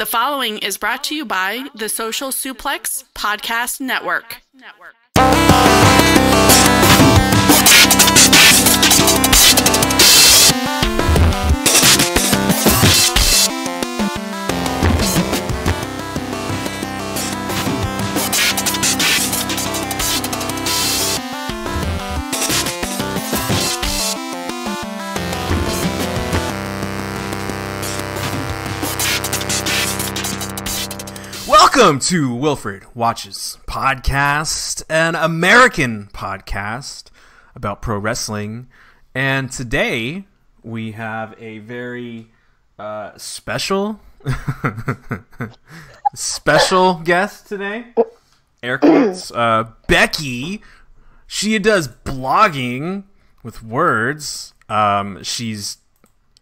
The following is brought to you by the Social Suplex Podcast Network. Welcome to Wilfred Watches Podcast, an American podcast about pro wrestling. And today we have a very special guest today. Air quotes. Beckie. She does blogging with words. She's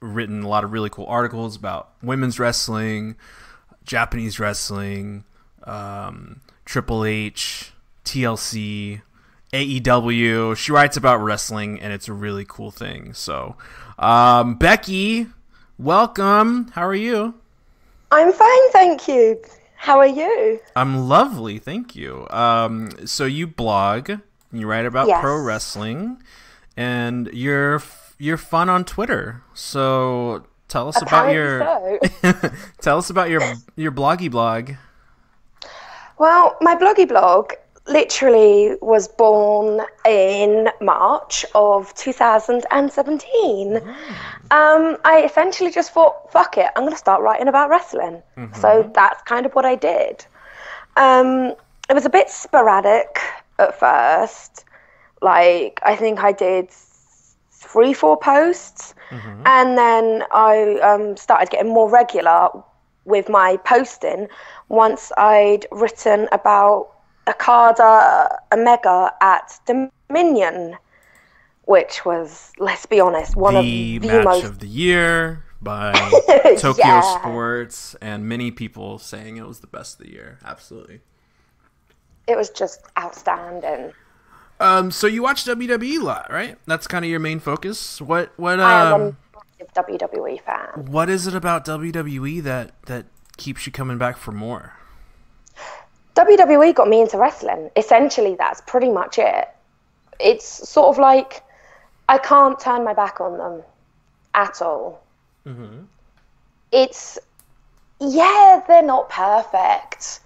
written a lot of really cool articles about women's wrestling, Japanese wrestling, Triple H, TLC, AEW. She writes about wrestling, and it's a really cool thing. So, Beckie, welcome. How are you? I'm fine, thank you. How are you? I'm lovely, thank you. So you blog, you write about pro wrestling, and you're fun on Twitter. So tell us about your bloggy blog. Well, my bloggy blog literally was born in March of 2017. I essentially just thought, fuck it, I'm going to start writing about wrestling. So that's kind of what I did. It was a bit sporadic at first. Like, I think I did 3-4 posts. And then I started getting more regular with my posting once I'd written about Okada Omega at Dominion, which was, let's be honest, one of the match of the year by Tokyo Sports, and many people saying it was the best of the year. Absolutely. It was just outstanding. So you watch WWE a lot, right? That's kind of your main focus. I am a WWE fan. What is it about WWE that keeps you coming back for more? WWE got me into wrestling. Essentially, that's pretty much it. It's sort of like I can't turn my back on them at all. It's, they're not perfect.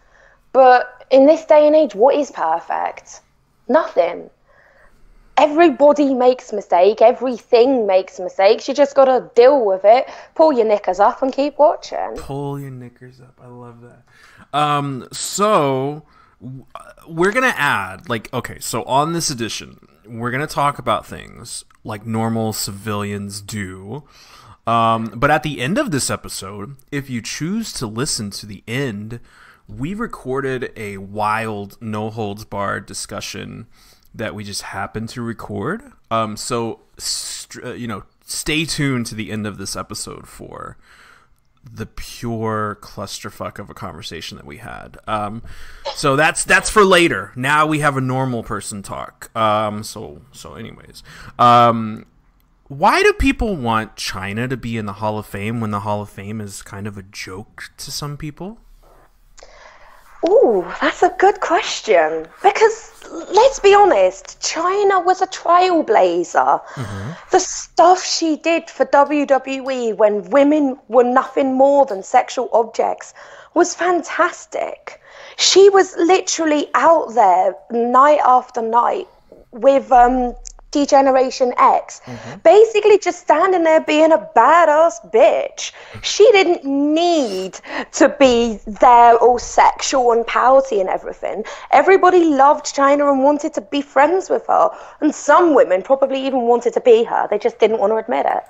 But in this day and age, what is perfect? Nothing. Everybody makes mistakes. Everything makes mistakes. You just got to deal with it. Pull your knickers up and keep watching. Pull your knickers up. I love that. So we're going to add, so on this edition, we're going to talk about things like normal civilians do. But at the end of this episode, if you choose to listen to the end, we recorded a wild, no-holds-barred discussion that we just happened to record. So stay tuned to the end of this episode for the pure clusterfuck of a conversation that we had. So that's for later. Now we have a normal person talk. So anyways, why do people want China to be in the Hall of Fame when the Hall of Fame is kind of a joke to some people? Ooh, that's a good question. Because, let's be honest, China was a trailblazer. The stuff she did for WWE when women were nothing more than sexual objects was fantastic. She was literally out there night after night with D-Generation X, basically just standing there being a badass bitch. She didn't need to be there all sexual and pouty and everything. Everybody loved China and wanted to be friends with her, and some women probably even wanted to be her. They just didn't want to admit it.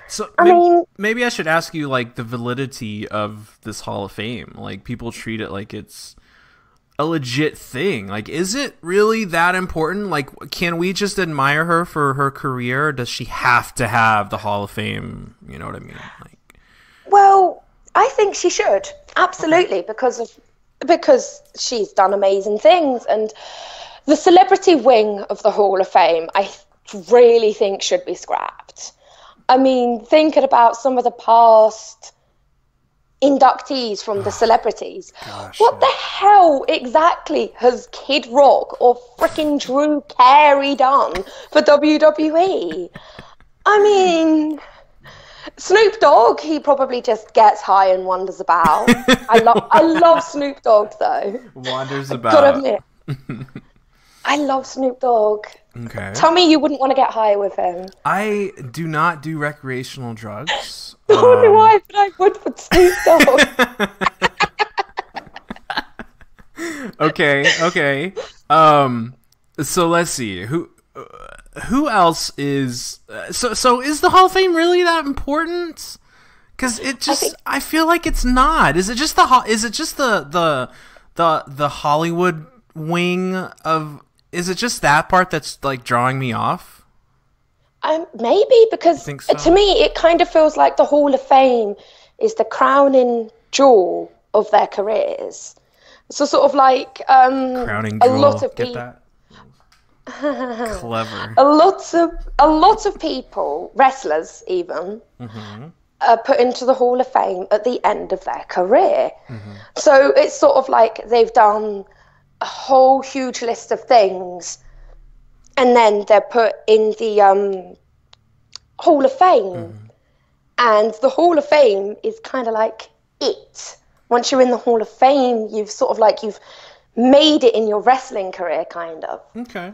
So maybe I should ask you, the validity of this Hall of Fame. People treat it like it's a legit thing. Is it really that important? Can we just admire her for her career, or does she have to have the Hall of Fame? You know what I mean? Well, I think she should, absolutely, because she's done amazing things, and the celebrity wing of the Hall of Fame I really think should be scrapped. I mean, thinking about some of the past inductees from the celebrities. Gosh, What the hell exactly has Kid Rock or freaking Drew Carey done for WWE? I mean, Snoop Dogg, he probably just gets high and wanders about. I love Snoop Dogg though. Wanders about. Gotta admit, I love Snoop Dogg. Okay. Tell me you wouldn't want to get high with him. I do not do recreational drugs. Nor do I, but I would with Snoop Dogg. Okay. So let's see. Who else is so is the Hall of Fame really that important? Because I feel like it's not. Is it just the Hollywood wing of? Is it just that part that's like drawing me off? Maybe, because so? To me it kind of feels like the Hall of Fame is the crowning jewel of their careers. So sort of like crowning jewel. A lot of Get people. that? Clever. A lot of people, wrestlers even, are put into the Hall of Fame at the end of their career. So it's sort of like they've done a whole huge list of things, and then they're put in the Hall of Fame. And the Hall of Fame is kind of like it. Once you're in the Hall of Fame, you've made it in your wrestling career, kind of. Okay.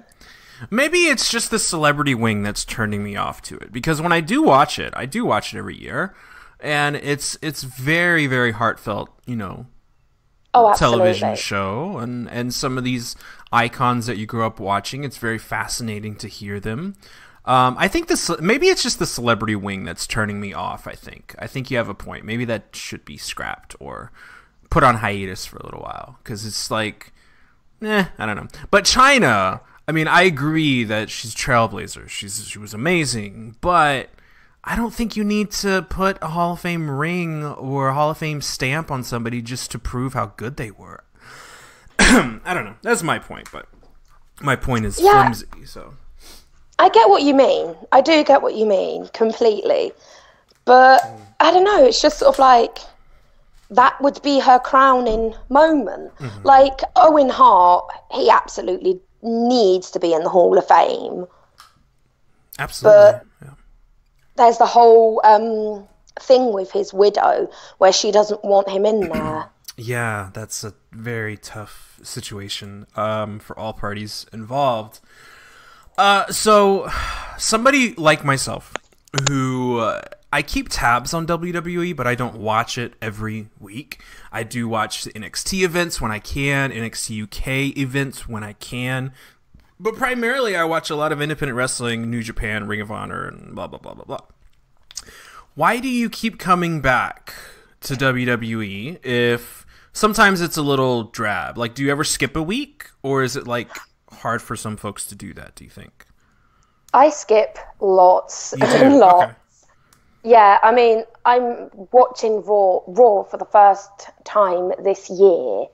Maybe it's just the celebrity wing that's turning me off to it. Because when I do watch it every year, and it's very, very heartfelt, television show, and some of these icons that you grew up watching, it's very fascinating to hear them. I think maybe it's just the celebrity wing that's turning me off. I think you have a point. Maybe that should be scrapped or put on hiatus for a little while, because it's like, I don't know. But China, I mean, I agree that she's a trailblazer. She was amazing, but I don't think you need to put a Hall of Fame ring or a Hall of Fame stamp on somebody just to prove how good they were. I don't know. That's my point, but my point is flimsy, so. I get what you mean. I do get what you mean completely. But I don't know, it's just sort of like that would be her crowning moment. Like Owen Hart, he absolutely needs to be in the Hall of Fame. Absolutely. But there's the whole thing with his widow where she doesn't want him in there. Yeah, that's a very tough situation for all parties involved. So somebody like myself who I keep tabs on WWE, but I don't watch it every week. I do watch the NXT events when I can, NXT UK events when I can. But primarily I watch a lot of independent wrestling, New Japan, Ring of Honor, and blah, blah, blah, blah, blah. Why do you keep coming back to WWE if sometimes it's a little drab? Like, do you ever skip a week? Or is it like hard for some folks to do that, do you think? I skip lots and lots. Okay. Yeah, I mean, I'm watching Raw for the first time this year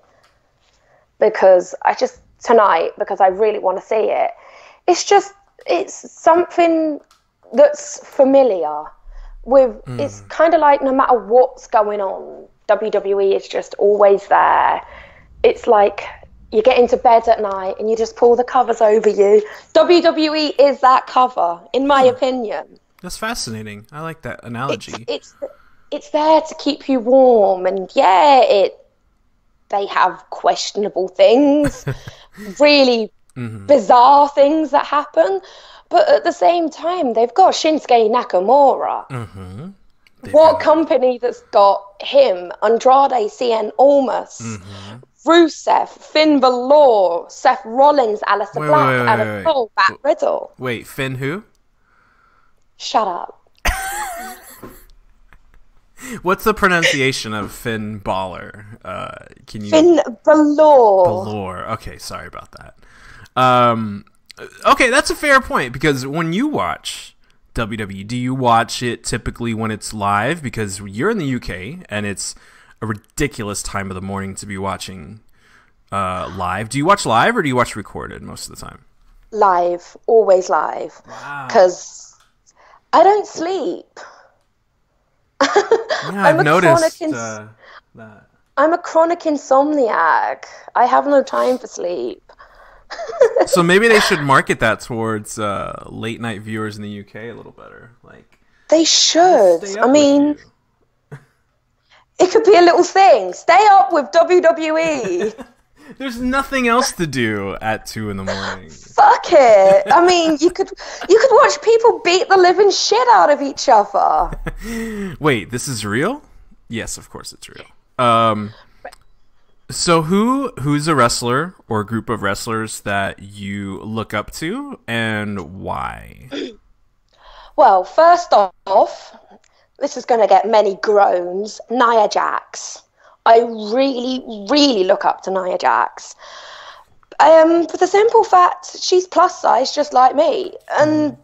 because I really want to see it. It's something that's familiar with, it's kind of like no matter what's going on, WWE is just always there. It's like you get into bed at night and you just pull the covers over you. WWE is that cover, in my opinion. That's fascinating. I like that analogy. It's there to keep you warm, and they have questionable things, really bizarre things that happen, but at the same time, they've got Shinsuke Nakamura. What company that's got him, Andrade Cien Almas, Rusev, Finn Balor, Seth Rollins, Aleister Black, Adam Cole, Matt Riddle. Wait, Finn who? Shut up. What's the pronunciation of Finn Balor? Finn Balor. Balor. Okay, sorry about that. Okay, that's a fair point, because when you watch WWE, do you watch it typically when it's live? Because you're in the UK, and it's a ridiculous time of the morning to be watching live. Do you watch live, or do you watch recorded most of the time? Live. Always live. Wow. Because I don't sleep. Yeah, I've noticed. that? I'm a chronic insomniac. I have no time for sleep. So maybe they should market that towards late night viewers in the UK a little better. Like they should. stay up I mean, it could be a little thing. Stay up with WWE. There's nothing else to do at 2 a.m. Fuck it. I mean, you could watch people beat the living shit out of each other. Wait, this is real? Yes, of course it's real. So who's a wrestler or group of wrestlers that you look up to and why? Well, first off, this is going to get many groans. Nia Jax. I really, really look up to Nia Jax. For the simple fact, she's plus size just like me. And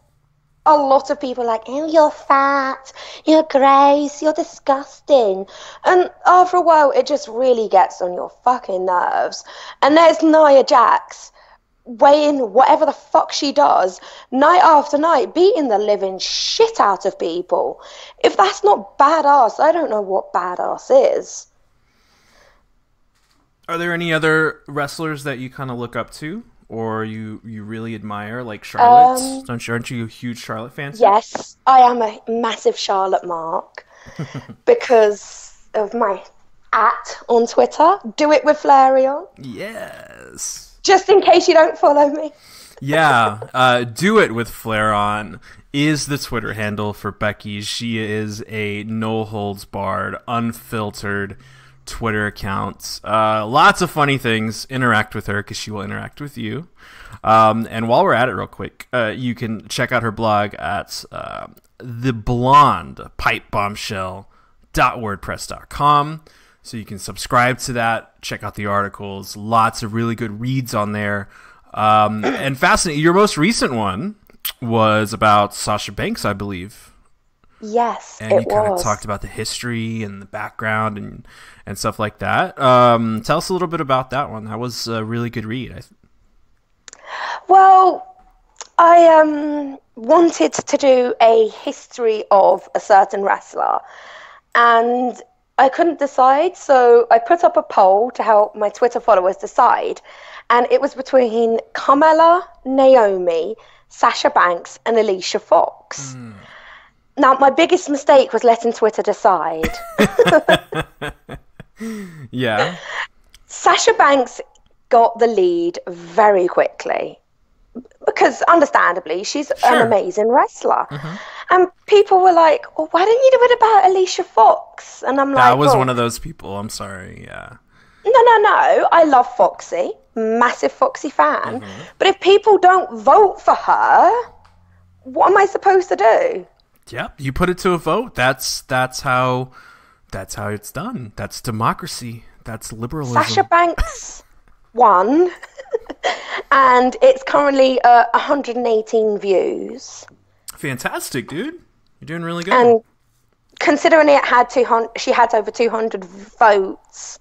a lot of people are like, oh, you're fat, you're gross, you're disgusting. And after a while, it just really gets on your fucking nerves. And there's Nia Jax weighing whatever the fuck she does, night after night, beating the living shit out of people. If that's not badass, I don't know what badass is. Are there any other wrestlers that you kind of look up to or you really admire, like Charlotte? Aren't you a huge Charlotte fan? Yes, I am a massive Charlotte mark because of my on Twitter. Do it with Flareon. Yes. Just in case you don't follow me. Yeah, do it with Flareon is the Twitter handle for Beckie. She is a no holds barred, unfiltered Twitter account. Lots of funny things. Interact with her because she will interact with you. And while we're at it real quick, you can check out her blog at theblondepipebombshell.wordpress.com. So you can subscribe to that, check out the articles. Lots of really good reads on there. And fascinating. Your most recent one was about Sasha Banks, I believe. Yes, and you kind of talked about the history and the background and stuff like that. Tell us a little bit about that one. That was a really good read. Well, I wanted to do a history of a certain wrestler, and I couldn't decide, so I put up a poll to help my Twitter followers decide, and it was between Carmella, Naomi, Sasha Banks, and Alicia Fox. Now, my biggest mistake was letting Twitter decide. Yeah. Sasha Banks got the lead very quickly because, understandably, she's an amazing wrestler. And people were like, well, why don't you do it about Alicia Fox? And I'm like, I was one of those people. I'm sorry. Yeah. No. I love Foxy. Massive Foxy fan. But if people don't vote for her, what am I supposed to do? Yep, you put it to a vote. That's how it's done. That's democracy. That's liberalism. Sasha Banks won, and it's currently 118 views. Fantastic, dude. You're doing really good. And considering she had over 200 votes,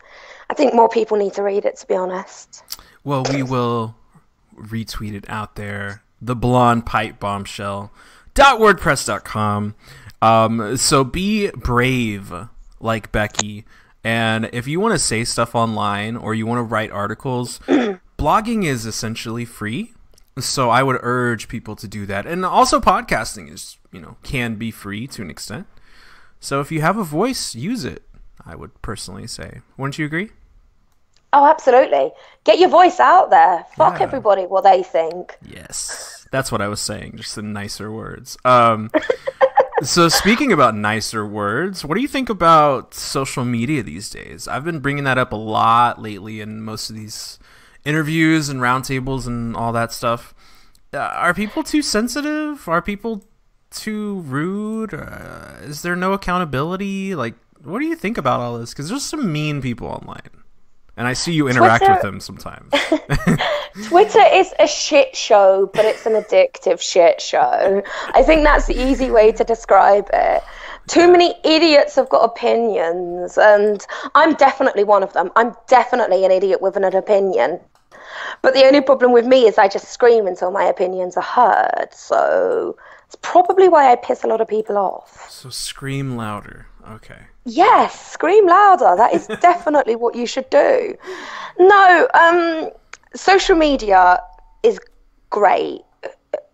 I think more people need to read it, to be honest. Well, we will retweet it out there. The Blonde Pipe Bombshell. .wordpress.com. So be brave like Beckie, and if you want to say stuff online or you want to write articles, blogging is essentially free, so I would urge people to do that. And also podcasting is, can be free to an extent, so if you have a voice, use it, I would personally say. Wouldn't you agree? Oh, absolutely. Get your voice out there. Fuck everybody what they think. Yes. That's what I was saying, just in nicer words. So speaking about nicer words, what do you think about social media these days? I've been bringing that up a lot lately in most of these interviews and roundtables and all that stuff. Are people too sensitive? Are people too rude? Is there no accountability? Like, what do you think about all this? Because there's some mean people online. And I see you interact with them sometimes. Twitter is a shit show, but it's an addictive shit show. I think that's the easy way to describe it. Too many idiots have got opinions, and I'm definitely one of them. I'm definitely an idiot with an opinion. But the only problem with me is I just scream until my opinions are heard. So it's probably why I piss a lot of people off. So scream louder. Okay. Yes, scream louder. That is definitely what you should do. No, social media is great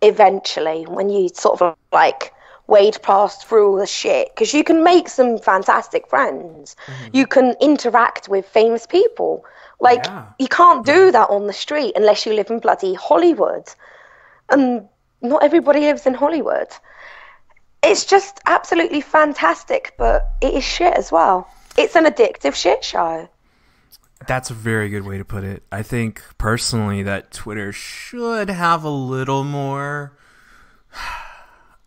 eventually when you sort of like wade past through all the shit, because you can make some fantastic friends. You can interact with famous people. Like, you can't do that on the street unless you live in bloody Hollywood. And not everybody lives in Hollywood. It's just absolutely fantastic, but it is shit as well. It's an addictive shit show. That's a very good way to put it. I think personally that Twitter should have a little more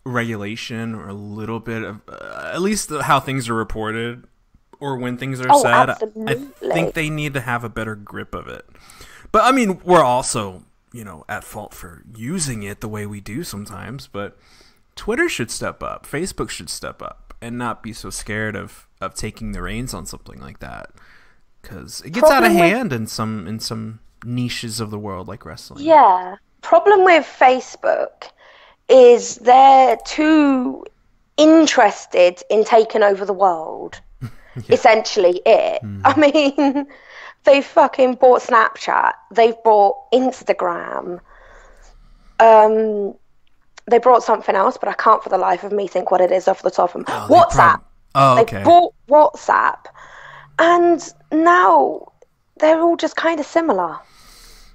regulation, or a little bit of at least how things are reported or when things are said. Absolutely. I think they need to have a better grip of it. But I mean, we're also, at fault for using it the way we do sometimes, but Twitter should step up. Facebook should step up and not be so scared of taking the reins on something like that, because it gets out of hand in some niches of the world like wrestling. Yeah. Problem with Facebook is they're too interested in taking over the world. Essentially it. I mean, they fucking bought Snapchat. They've bought Instagram. They brought something else, but I can't for the life of me think what it is off the top of them. WhatsApp. Okay. They bought WhatsApp. And now they're all just kind of similar.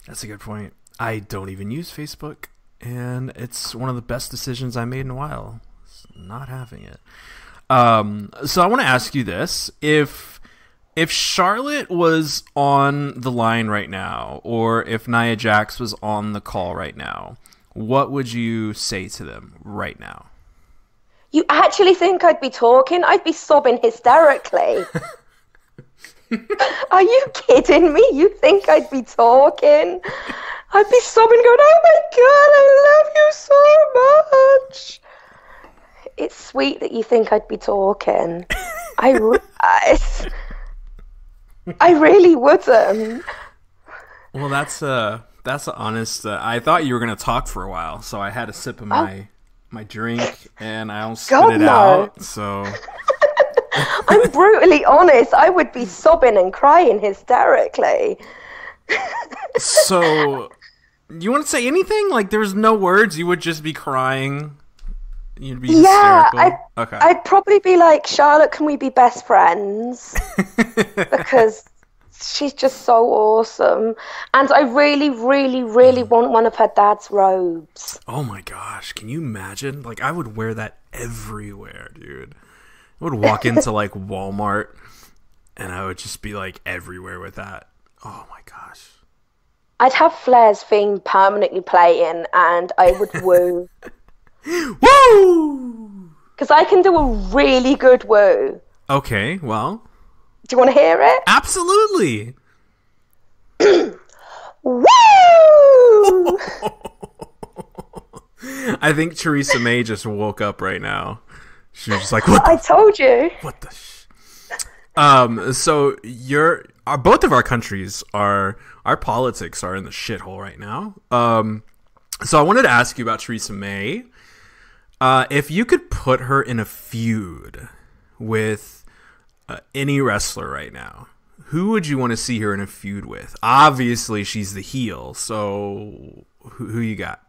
That's a good point. I don't even use Facebook, and it's one of the best decisions I made in a while, not having it. So I want to ask you this. If Charlotte was on the line right now, or if Nia Jax was on the call right now, what would you say to them right now? You actually think I'd be talking? I'd be sobbing hysterically. Are you kidding me? You think I'd be talking? I'd be sobbing going, oh my God, I love you so much. It's sweet that you think I'd be talking. I really wouldn't. Well, that's honest. I thought you were going to talk for a while, so I had a sip of my drink, and I almost spit it out. So I'm brutally honest. I would be sobbing and crying hysterically. So, you want to say anything? Like, there's no words. You would just be crying. You'd be hysterical. Okay. I'd probably be like, Charlotte, can we be best friends? Because she's just so awesome. And I really, really, really want one of her dad's robes. Oh my gosh. Can you imagine? Like, I would wear that everywhere, dude. I would walk into like Walmart and I would just be like everywhere with that. Oh my gosh. I'd have Flair's theme permanently playing and I would woo. Woo! Because I can do a really good woo. Okay, well. Do you want to hear it? Absolutely. Woo! I think Theresa May just woke up right now. She was just like, what the I told you. What the so both of our countries our politics are in the shithole right now. So I wanted to ask you about Theresa May. If you could put her in a feud with any wrestler right now, who would you want to see her in a feud with? Obviously, she's the heel, so who you got?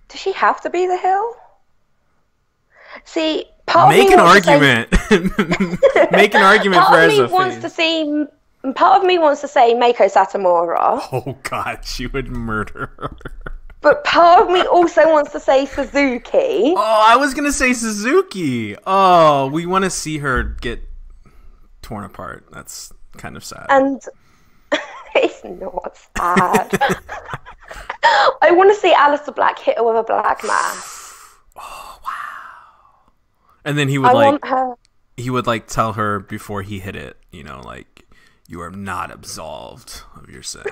Does she have to be the heel? See, make an argument. Make an argument for as a face. Part of me wants to say Meiko Satomura. Oh God, she would murder her. But part of me also wants to say Suzuki. Oh, I was gonna say Suzuki. Oh, we want to see her get torn apart. That's kind of sad. And it's not sad. I want to see Aleister Black hit her with a black mass. Oh wow! And then he would tell her before he hit it, like, you are not absolved of your sin.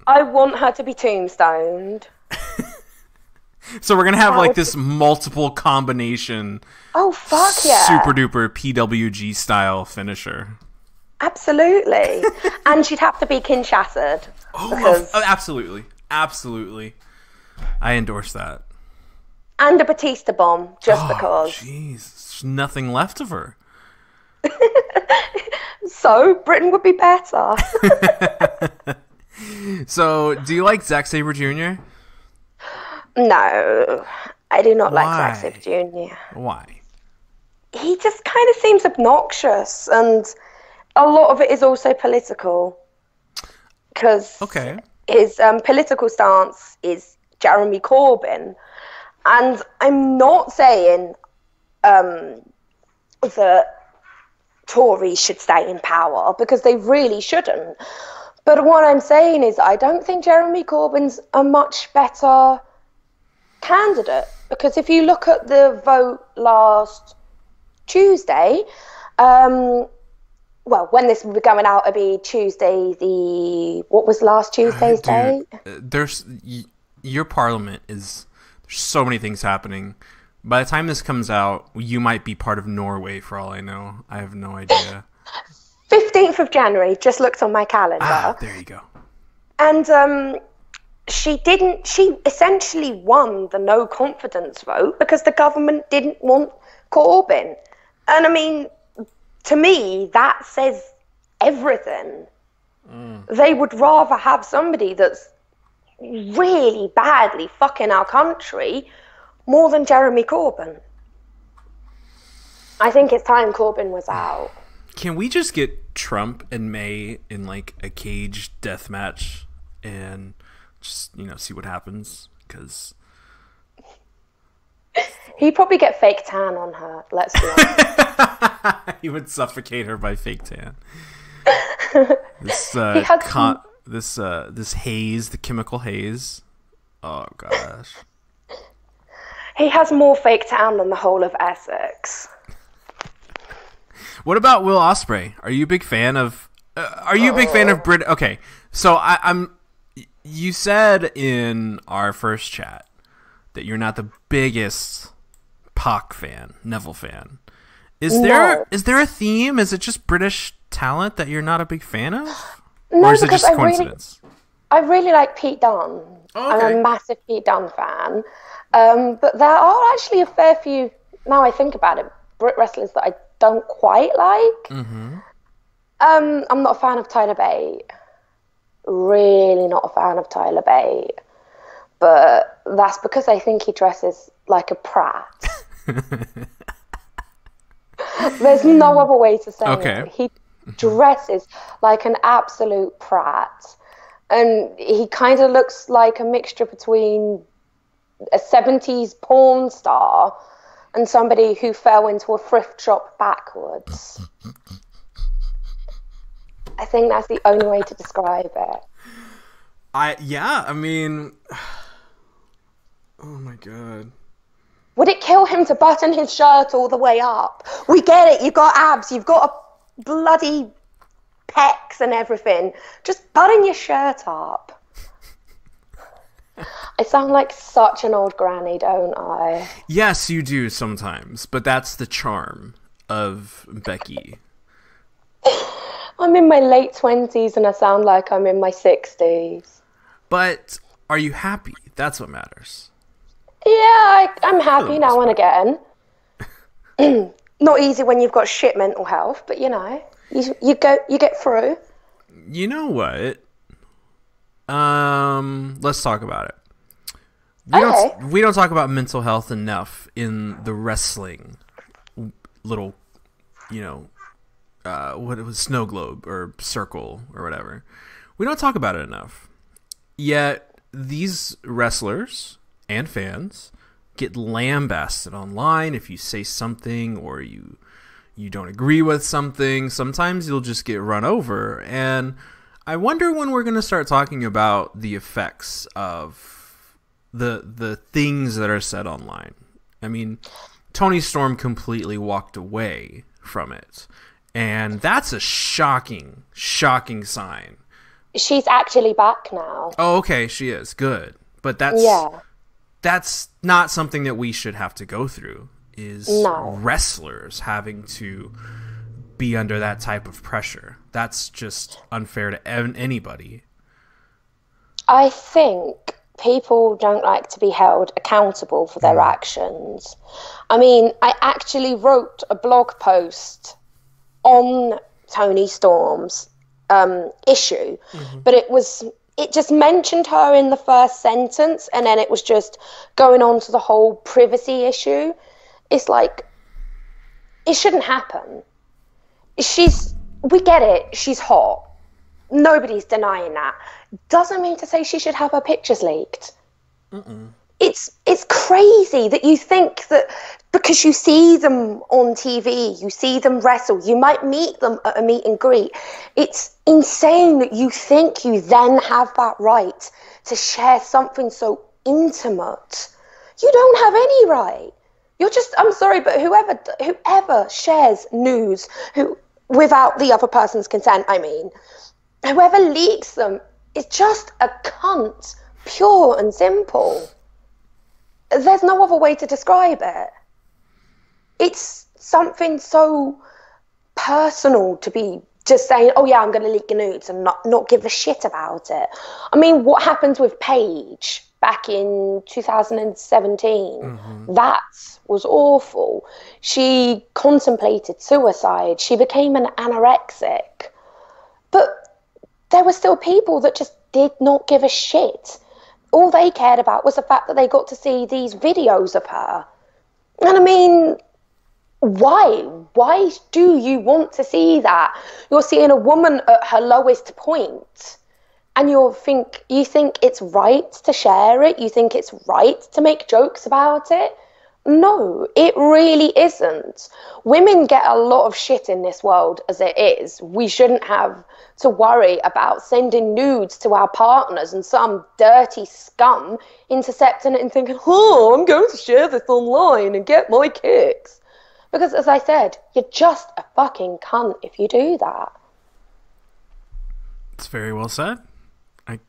I want her to be tombstoned. So we're gonna have this multiple combination. Oh fuck yeah! Super duper PWG style finisher. Absolutely, and she'd have to be Kinshasa'd. Oh, absolutely. I endorse that. And a Batista bomb, just because. Jeez, there's nothing left of her. So Britain would be better. So, do you like Zack Sabre Jr.? No, I do not like Why? Zack Sabre Jr. Why? He just kind of seems obnoxious, and a lot of it is also political. Because his political stance is Jeremy Corbyn. And I'm not saying that Tories should stay in power, because they really shouldn't. But what I'm saying is I don't think Jeremy Corbyn's a much better candidate, because if you look at the vote last Tuesday, well, when this will be going out, it'll be Tuesday, what was last Tuesday's date? Your parliament there's so many things happening. By the time this comes out, you might be part of Norway for all I know. I have no idea. 15th of January, just looked on my calendar. There you go. And she essentially won the no confidence vote because the government didn't want Corbyn. And I mean, to me, that says everything. They would rather have somebody that's really badly fucking our country more than Jeremy Corbyn. I think it's time Corbyn was out. Can we just get Trump and May in like a cage death match and just, see what happens? Because he'd probably get fake tan on her, let's be honest. He would suffocate her by fake tan. This haze, the chemical haze. Oh gosh. He has more fake tan than the whole of Essex. What about Will Ospreay? Are you a big fan of? Brit? Okay, so I'm. You said in our first chat that you're not the biggest Pac fan, Neville fan. Is there a theme? Is it just British talent that you're not a big fan of? No, or is it just coincidence? I really like Pete Dunne. Oh, okay. I'm a massive Pete Dunne fan. But there are actually a fair few, now I think about it, Brit wrestlers that I don't quite like. Mm-hmm. I'm not a fan of Tyler Bate. Really not a fan of Tyler Bate. But that's because I think he dresses like a prat. There's no other way to say it. He dresses like an absolute prat. And he kind of looks like a mixture between a 70s porn star and somebody who fell into a thrift shop backwards. I think that's the only way to describe it. I mean, oh my god. Would it kill him to button his shirt all the way up? We get it, you've got abs, you've got a bloody pecs and everything. Just button your shirt up. I sound like such an old granny, don't I? Yes, you do sometimes, but that's the charm of Beckie. I'm in my late 20s and I sound like I'm in my 60s. But are you happy? That's what matters. Yeah, I'm happy now and again. Not easy when you've got shit mental health, but you get through. You know what? Let's talk about it. We don't talk about mental health enough in the wrestling little, what it was, snow globe or circle or whatever. We don't talk about it enough. Yet these wrestlers and fans get lambasted online if you say something or you don't agree with something. Sometimes you'll just get run over, and I wonder when we're going to start talking about the effects of the things that are said online. I mean, Toni Storm completely walked away from it, and that's a shocking sign. She's actually back now. Oh, okay, she is. Good. But that's not something that we should have to go through, is wrestlers having to be under that type of pressure. That's just unfair to anybody. I think people don't like to be held accountable for their actions. I mean, I actually wrote a blog post on Toni Storm's issue, but it just mentioned her in the first sentence, and then it was just going on to the whole privacy issue. It's like, it shouldn't happen. We get it, she's hot. Nobody's denying that. Doesn't mean to say she should have her pictures leaked. It's crazy that you think that because you see them on TV, you see them wrestle, you might meet them at a meet and greet. It's insane that you think you then have that right to share something so intimate. You don't have any right. I'm sorry, but whoever shares news without the other person's consent, whoever leaks them is just a cunt, pure and simple. There's no other way to describe it. It's something so personal to be just saying, oh yeah, I'm going to leak your nudes and not give a shit about it. I mean, what happened with Paige back in 2017? That was awful. She contemplated suicide. She became an anorexic. But there were still people that just did not give a shit. All they cared about was the fact that they got to see these videos of her. And I mean, why? Why do you want to see that? You're seeing a woman at her lowest point, and you think it's right to share it? You think it's right to make jokes about it? No, it really isn't. Women get a lot of shit in this world as it is. We shouldn't have to worry about sending nudes to our partners and some dirty scum intercepting it and thinking, oh, I'm going to share this online and get my kicks. Because as I said, you're just a fucking cunt if you do that. It's very well said. I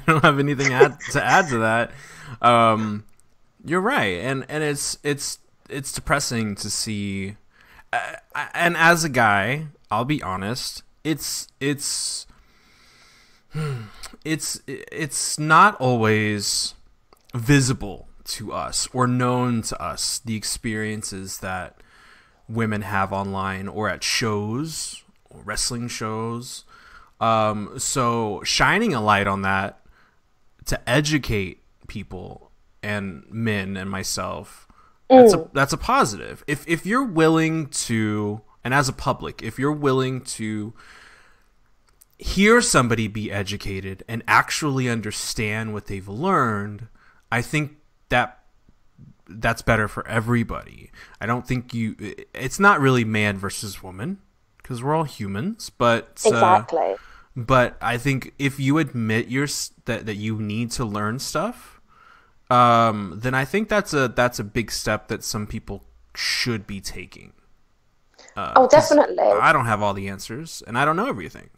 don't have anything to add to that. You're right, and it's depressing to see. And as a guy, I'll be honest, it's not always visible to us or known to us, the experiences that women have online or at shows or wrestling shows. So shining a light on that to educate people and men and myself, that's a positive. If you're willing to, and as a public, if you're willing to hear somebody be educated and actually understand what they've learned, I think that's better for everybody. I don't think it's not really man versus woman, because we're all humans, but exactly. But I think if you admit that you need to learn stuff, then I think that's a big step that some people should be taking. Oh, definitely. I don't have all the answers, and I don't know everything.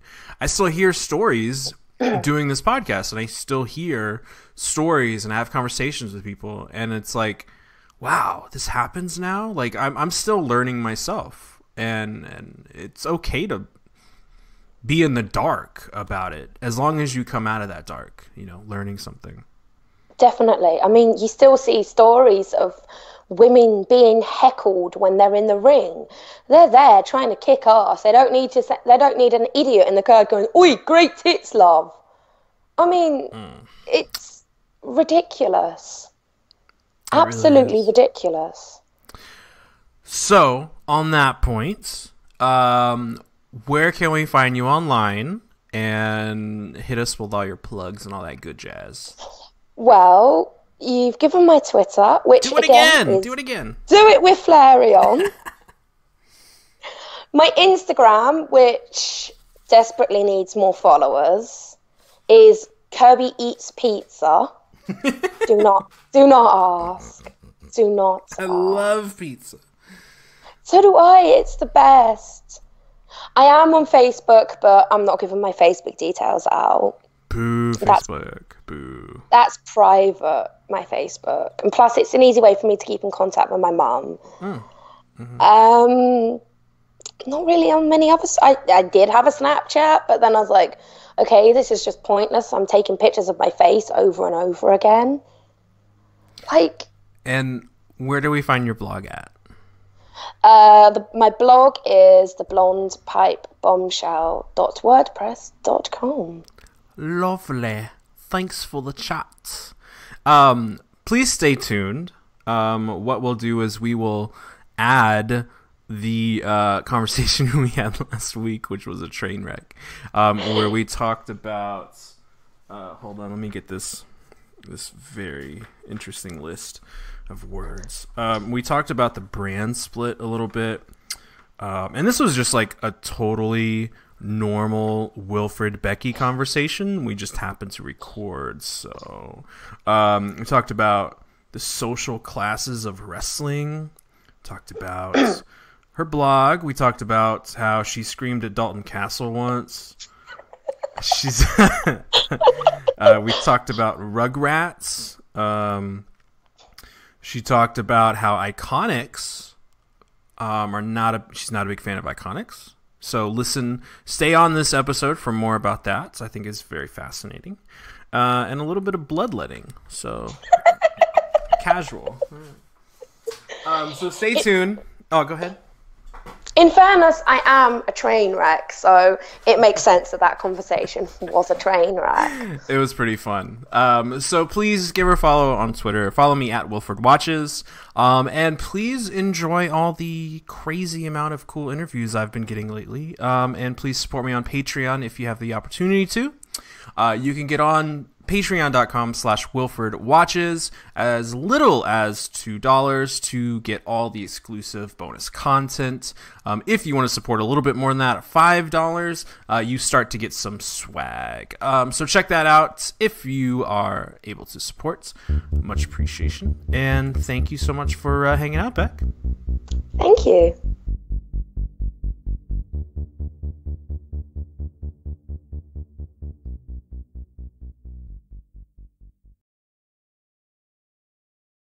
I still hear stories doing this podcast, and I still hear stories, and I have conversations with people, and it's like, wow, this happens now? Like, I'm still learning myself, and it's okay to be in the dark about it, as long as you come out of that dark, learning something. Definitely. I mean, you still see stories of women being heckled when they're in the ring. They're there trying to kick ass. They don't need an idiot in the crowd going, "Oi, great tits, love." I mean, it's ridiculous. It absolutely really ridiculous. So, on that point, where can we find you online? And hit us with all your plugs and all that good jazz. Well, you've given my Twitter, which do it again. Do it with Flareon. My Instagram, which desperately needs more followers, is Kirby Eats Pizza. Do not ask. Do not ask. I love pizza. So do I. It's the best. I am on Facebook, but I'm not giving my Facebook details out. Boo, Facebook. Boo. That's private, my Facebook. And plus, it's an easy way for me to keep in contact with my mum. Not really on many others. I did have a Snapchat, but then I was like, okay, this is just pointless. I'm taking pictures of my face over and over again. And where do we find your blog at? My blog is theblondepipebombshell.wordpress.com. Lovely. Thanks for the chat. Please stay tuned. What we'll do is we will add the conversation we had last week, which was a train wreck, where we talked about... hold on, let me get this very interesting list of words. We talked about the brand split a little bit, and this was just like a totally normal Wilfred Beckie conversation. We just happened to record, so we talked about the social classes of wrestling. Talked about her blog. We talked about how she screamed at Dalton Castle once. She's we talked about Rugrats. She talked about how Iconics she's not a big fan of Iconics. So stay on this episode for more about that. I think it's very fascinating. And a little bit of bloodletting. So casual. So stay tuned. Oh, go ahead. In fairness, I am a train wreck, so it makes sense that conversation was a train wreck. It was pretty fun. So please give her a follow on Twitter. Follow me at Wilfred Watches. And please enjoy all the crazy amount of cool interviews I've been getting lately. And please support me on Patreon if you have the opportunity to. You can get on patreon.com/Wilfred Watches as little as $2 to get all the exclusive bonus content. If you want to support a little bit more than that, $5, you start to get some swag. So check that out if you are able to support. Much appreciation. And thank you so much for hanging out, Beck. Thank you.